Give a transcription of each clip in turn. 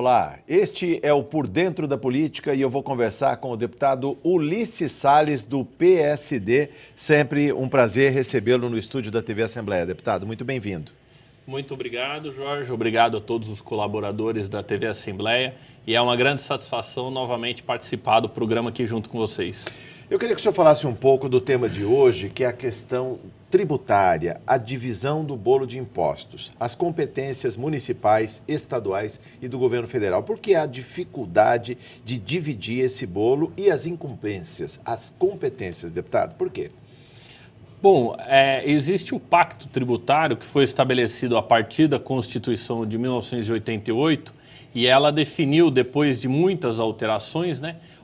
Olá, este é o Por Dentro da Política e eu vou conversar com o deputado Ulisses Salles, do PSD. Sempre um prazer recebê-lo no estúdio da TV Assembleia. Deputado, muito bem-vindo. Muito obrigado, Jorge. Obrigado a todos os colaboradores da TV Assembleia. E é uma grande satisfação novamente participar do programa aqui junto com vocês. Eu queria que o senhor falasse um pouco do tema de hoje, que é a questão tributária, a divisão do bolo de impostos, as competências municipais, estaduais e do governo federal. Por que a dificuldade de dividir esse bolo e as incumbências, as competências, deputado? Por quê? Bom, existe o pacto tributário que foi estabelecido a partir da Constituição de 1988 e ela definiu, depois de muitas alterações,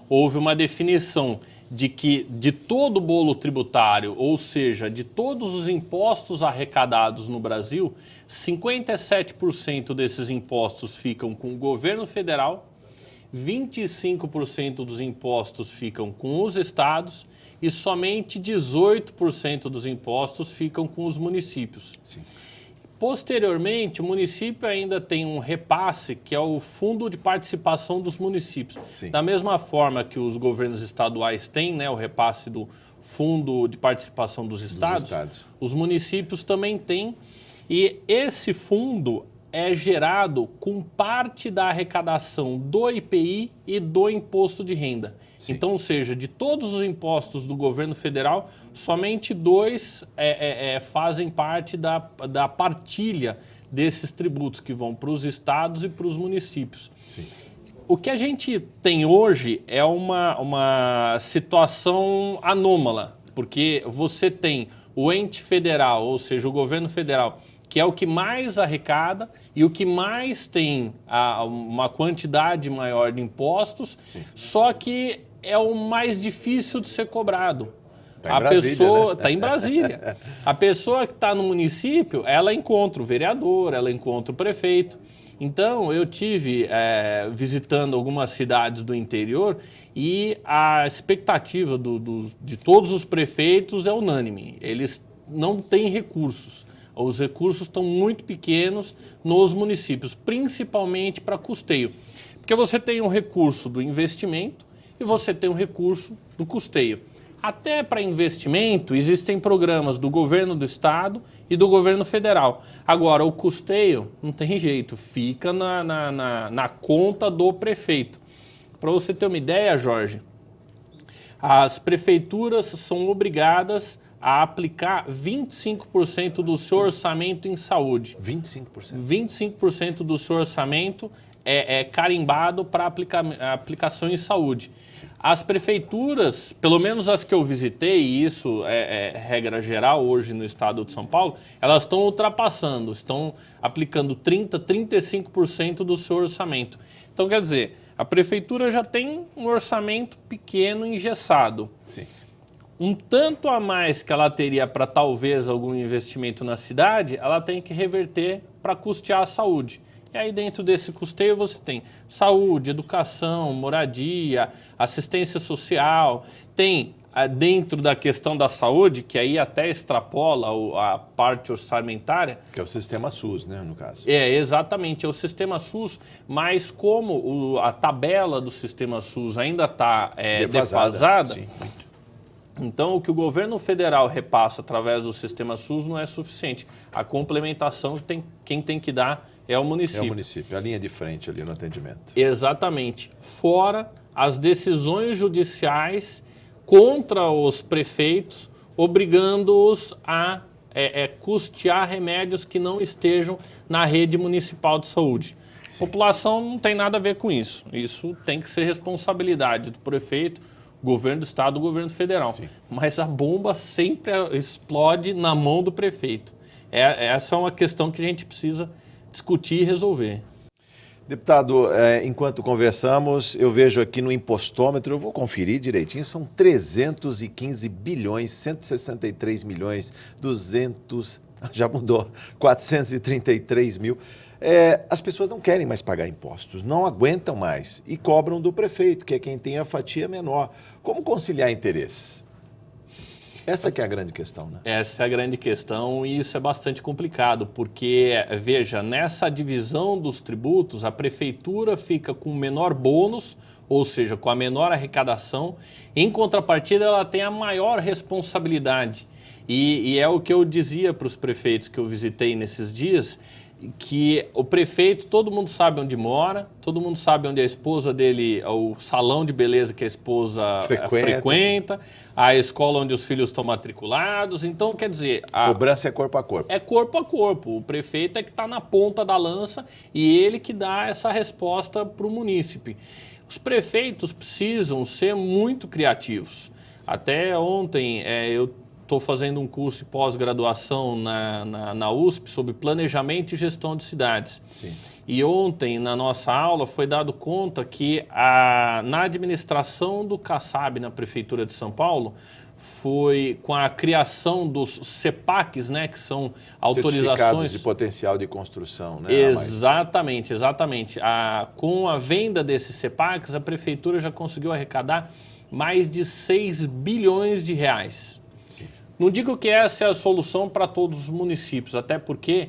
houve uma definição de que de todo o bolo tributário, ou seja, de todos os impostos arrecadados no Brasil, 57% desses impostos ficam com o governo federal, 25% dos impostos ficam com os estados e somente 18% dos impostos ficam com os municípios. Sim. Posteriormente, o município ainda tem um repasse, que é o Fundo de Participação dos Municípios. Sim. Da mesma forma que os governos estaduais têm, o repasse do Fundo de Participação dos Estados, os municípios também têm. E esse fundo é gerado com parte da arrecadação do IPI e do Imposto de Renda. Sim. Então, ou seja, de todos os impostos do governo federal, somente 2 fazem parte da partilha desses tributos que vão para os estados e para os municípios. Sim. O que a gente tem hoje é uma situação anômala, porque você tem o ente federal, ou seja, o governo federal, que é o que mais arrecada e o que mais tem uma quantidade maior de impostos, sim, só que é o mais difícil de ser cobrado. Está em Brasília, Está em Brasília. A pessoa que está no município, ela encontra o vereador, ela encontra o prefeito. Então, eu tive visitando algumas cidades do interior e a expectativa de todos os prefeitos é unânime. Eles não têm recursos. Os recursos estão muito pequenos nos municípios, principalmente para custeio. Porque você tem um recurso do investimento e você tem um recurso do custeio. Até para investimento, existem programas do governo do estado e do governo federal. Agora, o custeio não tem jeito, fica na conta do prefeito. Para você ter uma ideia, Jorge, as prefeituras são obrigadas a aplicar 25% do seu orçamento em saúde. 25%? 25% do seu orçamento é carimbado para aplicação em saúde. Sim. As prefeituras, pelo menos as que eu visitei, e isso é regra geral hoje no estado de São Paulo, elas estão ultrapassando, estão aplicando 30%, 35% do seu orçamento. Então, quer dizer, a prefeitura já tem um orçamento pequeno, engessado. Sim. Um tanto a mais que ela teria para talvez algum investimento na cidade, ela tem que reverter para custear a saúde. E aí dentro desse custeio você tem saúde, educação, moradia, assistência social, tem dentro da questão da saúde, que aí até extrapola a parte orçamentária. Que é o sistema SUS, no caso. Exatamente, é o sistema SUS, mas como a tabela do sistema SUS ainda está defasada, sim, muito. Então, o que o governo federal repassa através do sistema SUS não é suficiente. A complementação quem tem que dar é o município. É o município, a linha de frente ali no atendimento. Exatamente. Fora as decisões judiciais contra os prefeitos, obrigando-os a custear remédios que não estejam na rede municipal de saúde. Sim. A população não tem nada a ver com isso. Isso tem que ser responsabilidade do prefeito, governo do estado, governo federal. Sim. Mas a bomba sempre explode na mão do prefeito. Essa é uma questão que a gente precisa discutir e resolver. Deputado, enquanto conversamos, eu vejo aqui no impostômetro, eu vou conferir direitinho, são 315 bilhões, 163 milhões, 200, já mudou, 433 mil. As pessoas não querem mais pagar impostos, não aguentam mais e cobram do prefeito, que é quem tem a fatia menor. Como conciliar interesses? Essa que é a grande questão, né? Essa é a grande questão e isso é bastante complicado, porque, veja, nessa divisão dos tributos, a prefeitura fica com o menor bônus, ou seja, com a menor arrecadação, em contrapartida ela tem a maior responsabilidade. E é o que eu dizia para os prefeitos que eu visitei nesses dias, que o prefeito, todo mundo sabe onde mora, todo mundo sabe onde a esposa dele, o salão de beleza que a esposa frequenta, a escola onde os filhos estão matriculados. Então, quer dizer... Cobrança é corpo a corpo. É corpo a corpo. O prefeito é que está na ponta da lança e ele que dá essa resposta para o munícipe. Os prefeitos precisam ser muito criativos. Até ontem eu estou fazendo um curso de pós-graduação na USP sobre planejamento e gestão de cidades. Sim. E ontem, na nossa aula, foi dado conta que na administração do CASAB, na Prefeitura de São Paulo, foi com a criação dos CEPACs, né, que são autorizações... Certificados de potencial de construção, né? Exatamente, exatamente. Com a venda desses CEPACs, a Prefeitura já conseguiu arrecadar mais de 6 bilhões de reais. Não digo que essa é a solução para todos os municípios, até porque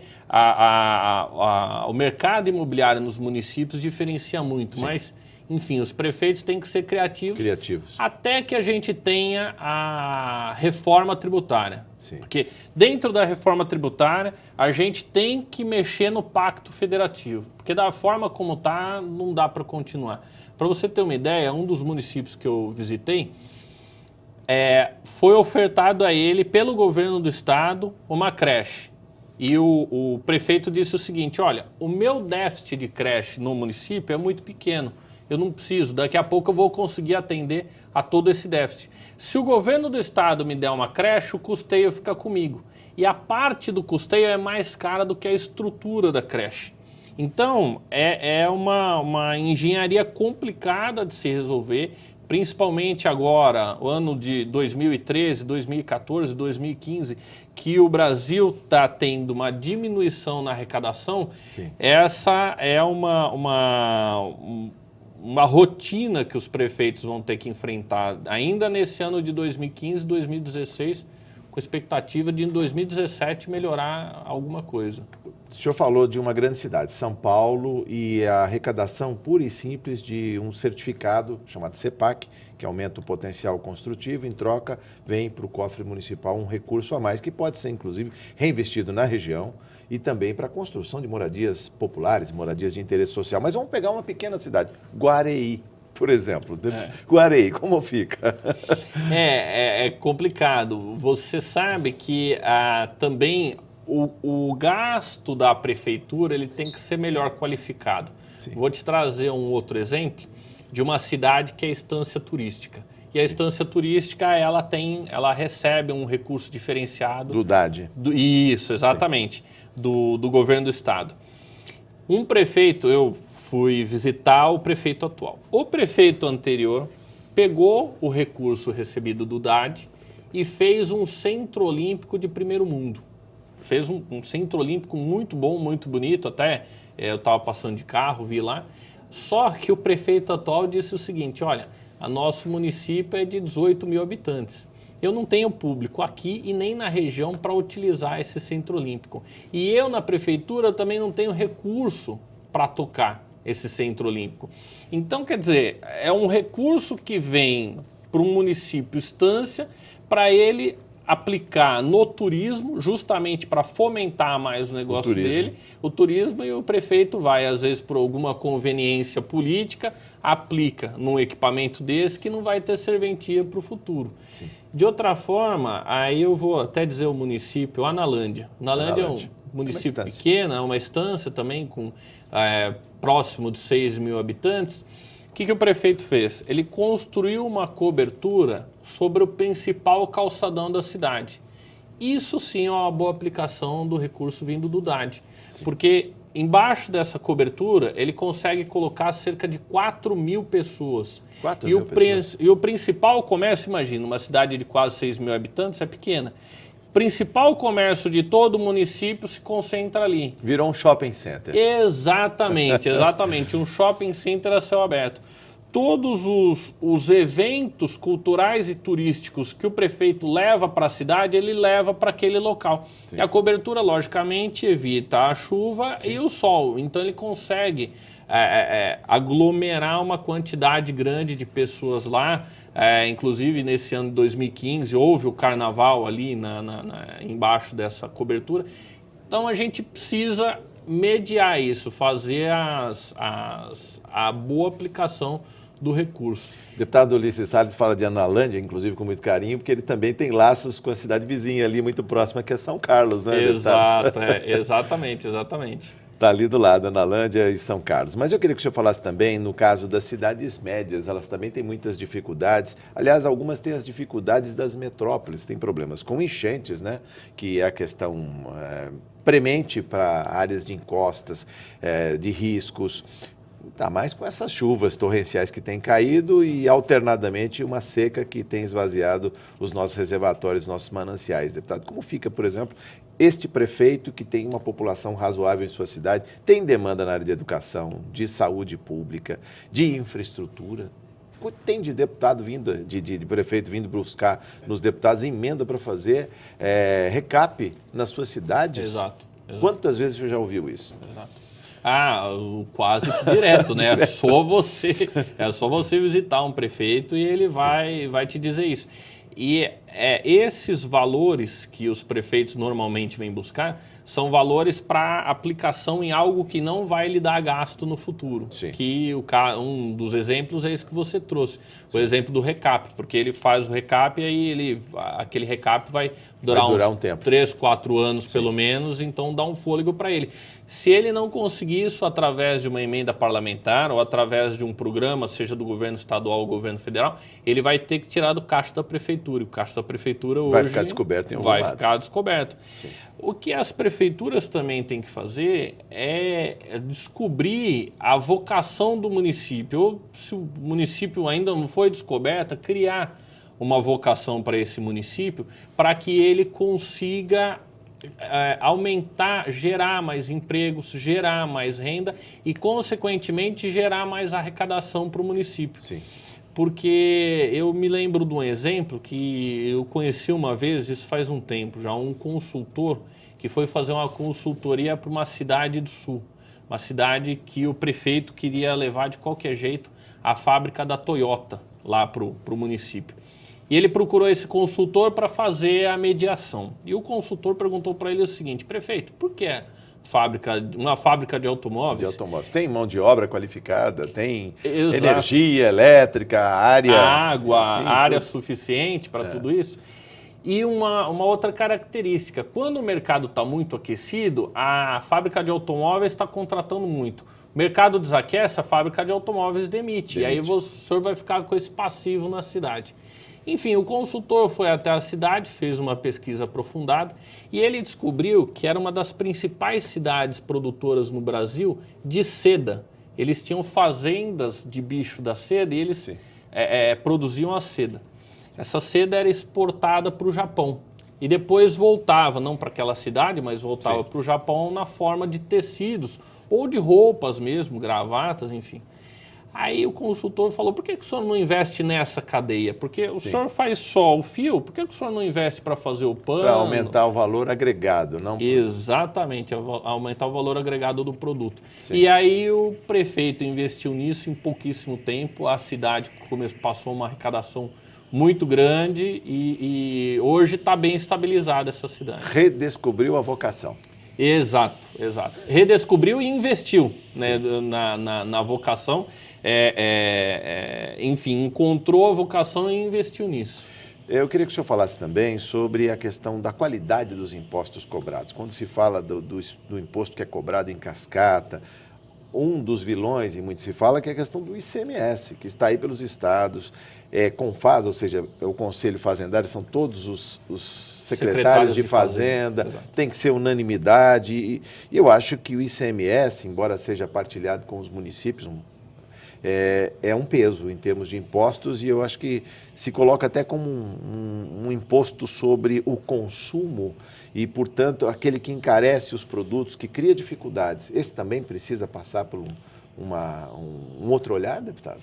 o mercado imobiliário nos municípios diferencia muito, sim, mas, enfim, os prefeitos têm que ser criativos. Até que a gente tenha a reforma tributária. Sim. Porque dentro da reforma tributária, a gente tem que mexer no pacto federativo, porque da forma como está, não dá para continuar. Para você ter uma ideia, um dos municípios que eu visitei, foi ofertado a ele, pelo governo do estado, uma creche. E o prefeito disse o seguinte: olha, o meu déficit de creche no município é muito pequeno. Eu não preciso, daqui a pouco eu vou conseguir atender a todo esse déficit. Se o governo do estado me der uma creche, o custeio fica comigo. E a parte do custeio é mais cara do que a estrutura da creche. Então, é uma engenharia complicada de se resolver, principalmente agora, o ano de 2013, 2014, 2015, que o Brasil está tendo uma diminuição na arrecadação. Sim. Essa é uma rotina que os prefeitos vão ter que enfrentar ainda nesse ano de 2015, 2016, com expectativa de em 2017 melhorar alguma coisa. O senhor falou de uma grande cidade, São Paulo, e a arrecadação pura e simples de um certificado chamado CEPAC, que aumenta o potencial construtivo, em troca vem para o cofre municipal um recurso a mais que pode ser, inclusive, reinvestido na região e também para a construção de moradias populares, moradias de interesse social. Mas vamos pegar uma pequena cidade, Guareí, por exemplo. Guareí, como fica? É complicado. Você sabe que também o gasto da prefeitura ele tem que ser melhor qualificado. Sim. Vou te trazer um outro exemplo de uma cidade que é a Estância Turística. E a Estância Turística, ela recebe um recurso diferenciado. Do DAD. Isso, exatamente. Do governo do estado. Um prefeito, eu fui visitar o prefeito atual. O prefeito anterior pegou o recurso recebido do DAD e fez um centro olímpico de primeiro mundo. Fez um centro olímpico muito bom, muito bonito, até eu estava passando de carro, vi lá. Só que o prefeito atual disse o seguinte: olha, nosso município é de 18 mil habitantes. Eu não tenho público aqui e nem na região para utilizar esse centro olímpico. E eu, na prefeitura, também não tenho recurso para tocar esse centro olímpico. Então, quer dizer, é um recurso que vem para um município Estância para ele aplicar no turismo, justamente para fomentar mais o negócio dele, o turismo, e o prefeito vai, às vezes, por alguma conveniência política, aplica num equipamento desse que não vai ter serventia para o futuro. Sim. De outra forma, aí eu vou até dizer o município, Analândia. Analândia é um município pequeno, é uma estância também com próximo de 6 mil habitantes. O que o prefeito fez? Ele construiu uma cobertura sobre o principal calçadão da cidade. Isso sim é uma boa aplicação do recurso vindo do DAD. Sim. Porque embaixo dessa cobertura ele consegue colocar cerca de 4 mil pessoas. 4 mil pessoas. E o principal comércio, imagina, uma cidade de quase 6 mil habitantes é pequena. O principal comércio de todo o município se concentra ali. Virou um shopping center. Exatamente, exatamente. Um shopping center a céu aberto. todos os eventos culturais e turísticos que o prefeito leva para a cidade, ele leva para aquele local. Sim. E a cobertura, logicamente, evita a chuva Sim. e o sol. Então, ele consegue aglomerar uma quantidade grande de pessoas lá. Inclusive, nesse ano de 2015, houve o carnaval ali embaixo dessa cobertura. Então, a gente precisa mediar isso, fazer a boa aplicação do recurso. O deputado Ulisses Salles fala de Analândia, inclusive com muito carinho, porque ele também tem laços com a cidade vizinha ali, muito próxima, que é São Carlos, né, Exato, exatamente. Está ali do lado, Analândia e São Carlos. Mas eu queria que o senhor falasse também no caso das cidades médias, elas também têm muitas dificuldades. Aliás, algumas têm as dificuldades das metrópoles, têm problemas com enchentes, né, que é a questão premente para áreas de encostas, de riscos. Está mais com essas chuvas torrenciais que têm caído e, alternadamente, uma seca que tem esvaziado os nossos reservatórios, os nossos mananciais. Deputado, como fica, por exemplo, este prefeito que tem uma população razoável em sua cidade, tem demanda na área de educação, de saúde pública, de infraestrutura? Tem de deputado vindo, de prefeito vindo buscar nos deputados emenda para fazer recap nas suas cidades? Exato. Quantas vezes o senhor já ouviu isso? Exato. Quase direto, né? Direto. É só você visitar um prefeito e ele vai te dizer isso. E esses valores que os prefeitos normalmente vêm buscar são valores para aplicação em algo que não vai lhe dar gasto no futuro. Sim. Que um dos exemplos é esse que você trouxe. O exemplo do recap, porque ele faz o recap e aí aquele recap vai durar um tempo. 3, 4 anos pelo menos, então dá um fôlego para ele. Se ele não conseguir isso através de uma emenda parlamentar ou através de um programa, seja do governo estadual ou governo federal, ele vai ter que tirar do caixa da prefeitura. O caixa da prefeitura hoje vai ficar descoberto em algum lado. Vai ficar descoberto. Sim. O que as prefeituras também têm que fazer é descobrir a vocação do município. Ou, se o município ainda não foi descoberto, criar uma vocação para esse município para que ele consiga aumentar, gerar mais empregos, gerar mais renda e, consequentemente, gerar mais arrecadação para o município. Sim. Porque eu me lembro de um exemplo que eu conheci uma vez, isso faz um tempo já, um consultor que foi fazer uma consultoria para uma cidade do sul, uma cidade que o prefeito queria levar de qualquer jeito a fábrica da Toyota lá para o município. E ele procurou esse consultor para fazer a mediação. E o consultor perguntou para ele o seguinte: prefeito, por que uma fábrica de automóveis? De automóveis. Tem mão de obra qualificada, tem energia elétrica, água, área suficiente para tudo isso? E uma outra característica, quando o mercado está muito aquecido, a fábrica de automóveis está contratando muito. O mercado desaquece, a fábrica de automóveis demite. E aí o senhor vai ficar com esse passivo na cidade. Enfim, o consultor foi até a cidade, fez uma pesquisa aprofundada e ele descobriu que era uma das principais cidades produtoras no Brasil de seda. Eles tinham fazendas de bicho da seda e eles produziam a seda. Essa seda era exportada para o Japão e depois voltava, não para aquela cidade, mas voltava para o Japão na forma de tecidos ou de roupas mesmo, gravatas, enfim. Aí o consultor falou: por que o senhor não investe nessa cadeia? Porque o senhor faz só o fio, por que o senhor não investe para fazer o pano? Para aumentar o valor agregado, não? Exatamente, aumentar o valor agregado do produto. Sim. E aí o prefeito investiu nisso em pouquíssimo tempo, a cidade passou uma arrecadação muito grande e hoje está bem estabilizada essa cidade. Redescobriu a vocação. Exato. Redescobriu e investiu, né, na vocação. Enfim, encontrou a vocação e investiu nisso. Eu queria que o senhor falasse também sobre a questão da qualidade dos impostos cobrados. Quando se fala do imposto que é cobrado em cascata, um dos vilões, e muito se fala, que é a questão do ICMS, que está aí pelos estados, CONFAZ, ou seja, o Conselho Fazendário, são todos os secretários de Fazenda, tem que ser unanimidade, e eu acho que o ICMS, embora seja partilhado com os municípios, é um peso em termos de impostos, e eu acho que se coloca até como um imposto sobre o consumo e, portanto, aquele que encarece os produtos, que cria dificuldades. Esse também precisa passar por um outro olhar, deputado?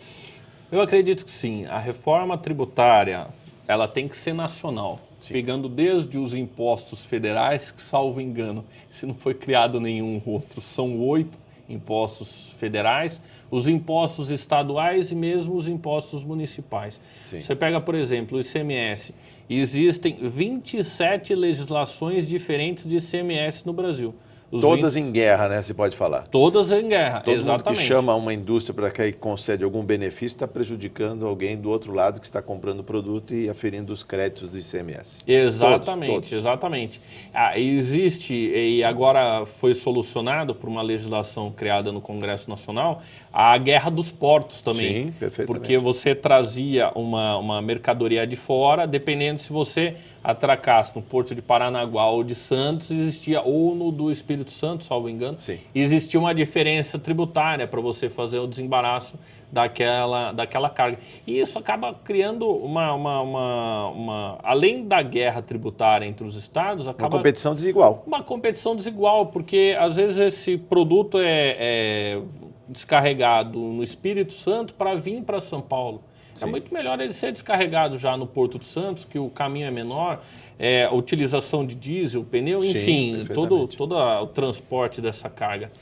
Eu acredito que sim. A reforma tributária, ela tem que ser nacional. Sim. Pegando desde os impostos federais, que, salvo engano, se não foi criado nenhum outro, são 8 impostos federais, os impostos estaduais e mesmo os impostos municipais. Sim. Você pega, por exemplo, o ICMS. Existem 27 legislações diferentes de ICMS no Brasil. Todas em guerra, né? Se pode falar. Todas em guerra, Todo exatamente. mundo que chama uma indústria para que concede algum benefício está prejudicando alguém do outro lado que está comprando o produto e aferindo os créditos do ICMS. Exatamente, todos. Exatamente. Existe, e agora foi solucionado por uma legislação criada no Congresso Nacional, a guerra dos portos também. Sim, perfeitamente. Porque você trazia uma mercadoria de fora, dependendo se você atracasse no Porto de Paranaguá ou de Santos, existia, ou no do Espírito Santo, salvo engano, sim, existia uma diferença tributária para você fazer o desembaraço daquela carga. E isso acaba criando além da guerra tributária entre os estados, acaba... Uma competição desigual. Uma competição desigual, porque às vezes esse produto é descarregado no Espírito Santo para vir para São Paulo. Sim. É muito melhor ele ser descarregado já no Porto de Santos, que o caminho é menor, a utilização de diesel, pneu, enfim, todo o transporte dessa carga.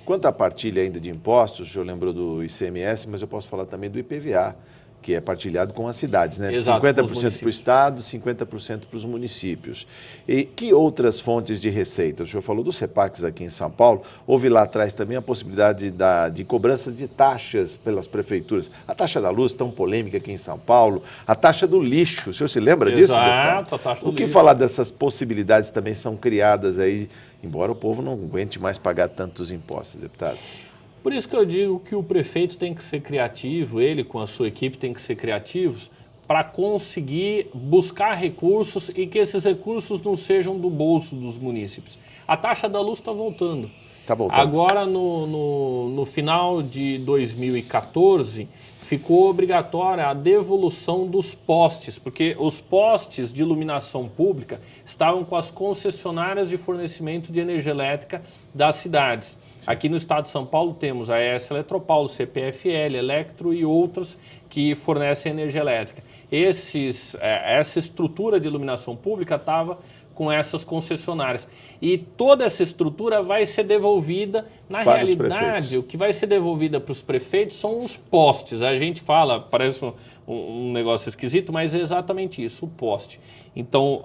Quanto à partilha ainda de impostos, o senhor lembrou do ICMS, mas eu posso falar também do IPVA, que é partilhado com as cidades, né? Exato, 50% para o Estado, 50% para os municípios. E que outras fontes de receita? O senhor falou do CEPAX aqui em São Paulo, houve lá atrás também a possibilidade de cobranças de taxas pelas prefeituras. A taxa da luz, tão polêmica aqui em São Paulo, a taxa do lixo, o senhor se lembra disso? Exato, a taxa do lixo. O que falar dessas possibilidades também são criadas aí, embora o povo não aguente mais pagar tantos impostos, deputado? Por isso que eu digo que o prefeito tem que ser criativo, ele com a sua equipe tem que ser criativos para conseguir buscar recursos e que esses recursos não sejam do bolso dos munícipes. A taxa da luz está voltando. Está voltando. Agora, no final de 2014, ficou obrigatória a devolução dos postes, porque os postes de iluminação pública estavam com as concessionárias de fornecimento de energia elétrica das cidades. Sim. Aqui no estado de São Paulo temos a ES Eletropaulo, CPFL, Electro e outras que fornecem energia elétrica. Essa estrutura de iluminação pública estava com essas concessionárias. E toda essa estrutura vai ser devolvida, na realidade, o que vai ser devolvida para os prefeitos são os postes. A gente fala, parece um negócio esquisito, mas é exatamente isso, o poste. Então,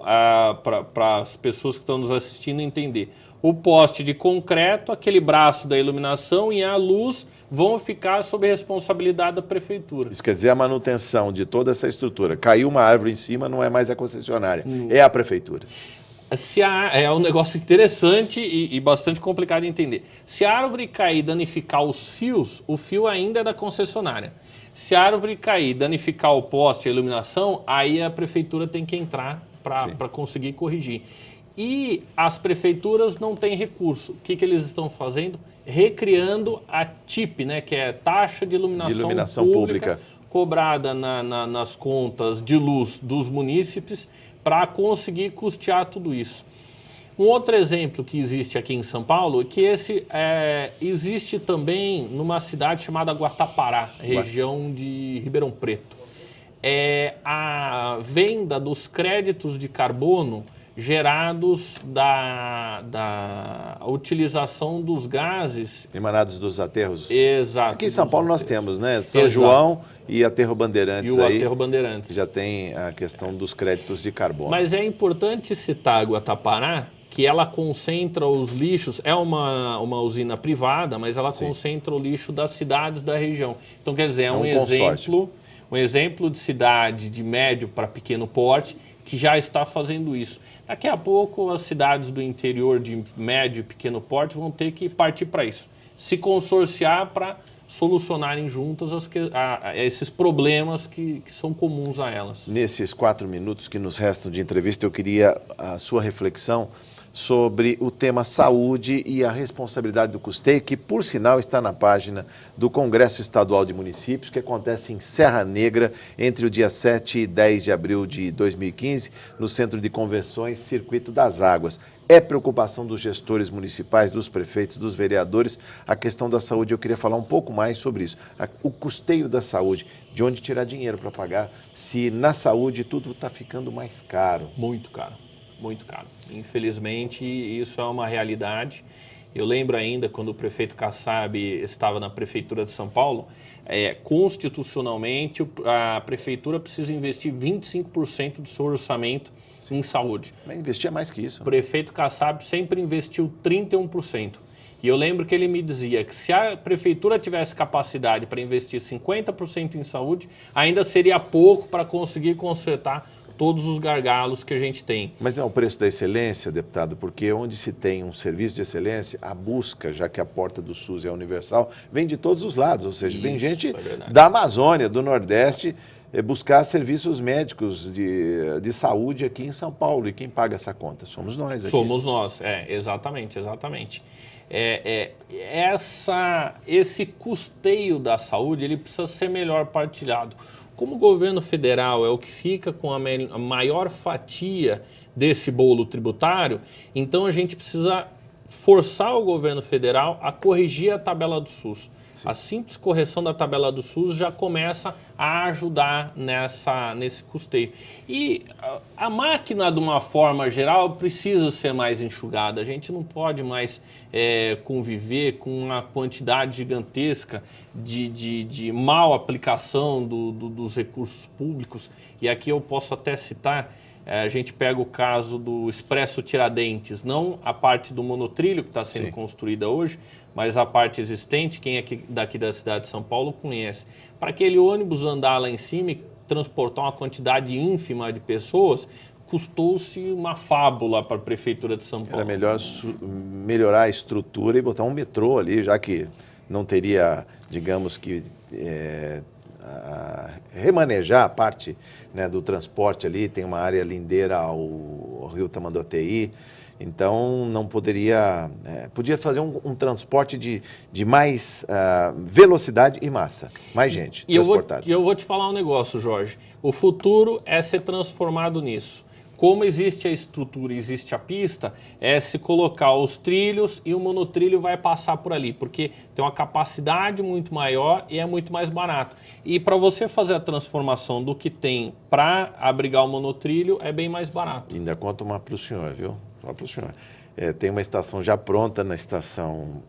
para as pessoas que estão nos assistindo entender, o poste de concreto, aquele braço da iluminação e a luz vão ficar sob responsabilidade da prefeitura. Isso quer dizer a manutenção de toda essa estrutura. Caiu uma árvore em cima, não é mais a concessionária, é a prefeitura. É um negócio interessante e bastante complicado de entender. Se a árvore cair e danificar os fios, o fio ainda é da concessionária. Se a árvore cair e danificar o poste, a iluminação, aí a prefeitura tem que entrar para conseguir corrigir. E as prefeituras não têm recurso. O que eles estão fazendo? Recriando a TIP, né, que é taxa de iluminação pública cobrada nas contas de luz dos munícipes para conseguir custear tudo isso. Um outro exemplo que existe aqui em São Paulo é que existe também numa cidade chamada Guatapará, região de Ribeirão Preto. A venda dos créditos de carbono gerados da utilização dos gases emanados dos aterros. Exato. Aqui em São Paulo nós temos, né? São João e Aterro Bandeirantes. E o Aterro Bandeirantes. Já tem a questão dos créditos de carbono. Mas é importante citar a Guatapará, que ela concentra os lixos, é uma usina privada, mas ela concentra o lixo das cidades da região. Então, quer dizer, é um exemplo de cidade de médio para pequeno porte, que já está fazendo isso. Daqui a pouco, as cidades do interior de médio e pequeno porte vão ter que partir para isso. Se consorciar para solucionarem juntas esses problemas que são comuns a elas. Nesses 4 minutos que nos restam de entrevista, eu queria a sua reflexão sobre o tema saúde e a responsabilidade do custeio, que, por sinal, está na página do Congresso Estadual de Municípios, que acontece em Serra Negra, entre o dia 7 e 10 de abril de 2015, no Centro de Convenções Circuito das Águas. É preocupação dos gestores municipais, dos prefeitos, dos vereadores, a questão da saúde. Eu queria falar um pouco mais sobre isso. O custeio da saúde, de onde tirar dinheiro para pagar, se na saúde tudo está ficando mais caro. Muito caro, muito caro. Infelizmente, isso é uma realidade. Eu lembro ainda quando o prefeito Kassab estava na Prefeitura de São Paulo, constitucionalmente a Prefeitura precisa investir 25% do seu orçamento em saúde. Mas investia mais que isso. O prefeito Kassab sempre investiu 31%. E eu lembro que ele me dizia que se a prefeitura tivesse capacidade para investir 50% em saúde, ainda seria pouco para conseguir consertar todos os gargalos que a gente tem. Mas não é o preço da excelência, deputado, porque onde se tem um serviço de excelência, a busca, já que a porta do SUS é universal, vem de todos os lados, ou seja, vem gente da Amazônia, do Nordeste, buscar serviços médicos de saúde aqui em São Paulo. E quem paga essa conta? Somos nós aqui. Somos nós, exatamente, exatamente. Esse custeio da saúde, ele precisa ser melhor partilhado. Como o governo federal é o que fica com a maior fatia desse bolo tributário, então a gente precisa forçar o governo federal a corrigir a tabela do SUS. Sim. A simples correção da tabela do SUS já começa a ajudar nesse custeio. E a máquina, de uma forma geral, precisa ser mais enxugada. A gente não pode mais conviver com uma quantidade gigantesca de mal aplicação dos recursos públicos. E aqui eu posso até citar... A gente pega o caso do Expresso Tiradentes, não a parte do monotrilho que está sendo construída hoje, mas a parte existente, quem é daqui da cidade de São Paulo conhece. Para aquele ônibus andar lá em cima e transportar uma quantidade ínfima de pessoas, custou-se uma fábula para a Prefeitura de São Paulo. Era melhor melhorar a estrutura e botar um metrô ali, já que não teria, digamos que... remanejar a parte, né, do transporte ali, tem uma área lindeira ao Rio Tamanduateí, então não poderia, podia fazer um transporte de mais velocidade e massa, mais gente transportada. E eu vou te falar um negócio, Jorge, o futuro é ser transformado nisso. Como existe a estrutura, existe a pista, é se colocar os trilhos e o monotrilho vai passar por ali, porque tem uma capacidade muito maior e é muito mais barato. E para você fazer a transformação do que tem para abrigar o monotrilho, é bem mais barato. Ainda conto uma para o senhor, viu? Só para o senhor. Tem uma estação já pronta na estação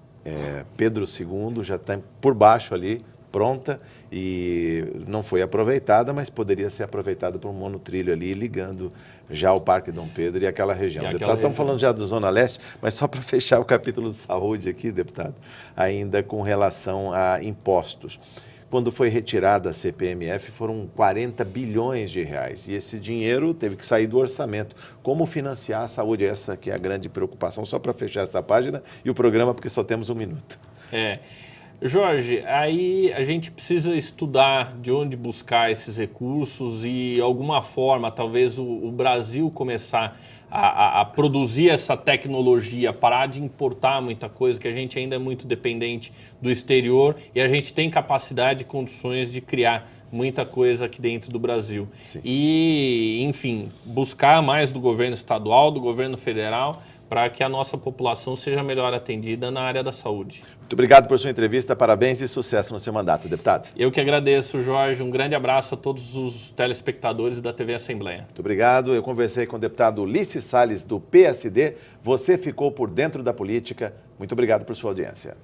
Pedro II, já está por baixo ali, pronta, e não foi aproveitada, mas poderia ser aproveitada por um monotrilho ali, ligando já o Parque Dom Pedro e aquela região. Deputado, estamos falando já do Zona Leste, mas só para fechar o capítulo de saúde aqui, deputado, ainda com relação a impostos. Quando foi retirada a CPMF, foram 40 bilhões de reais. E esse dinheiro teve que sair do orçamento. Como financiar a saúde? Essa que é a grande preocupação. Só para fechar essa página e o programa, porque só temos um minuto. Jorge, aí a gente precisa estudar de onde buscar esses recursos e, alguma forma, talvez o Brasil começar a produzir essa tecnologia, parar de importar muita coisa, que a gente ainda é muito dependente do exterior e a gente tem capacidade e condições de criar muita coisa aqui dentro do Brasil. Sim. E, enfim, buscar mais do governo estadual, do governo federal, para que a nossa população seja melhor atendida na área da saúde. Muito obrigado por sua entrevista, parabéns e sucesso no seu mandato, deputado. Eu que agradeço, Jorge. Um grande abraço a todos os telespectadores da TV Assembleia. Muito obrigado. Eu conversei com o deputado Ulisses Salles, do PSD. Você ficou por dentro da política. Muito obrigado por sua audiência.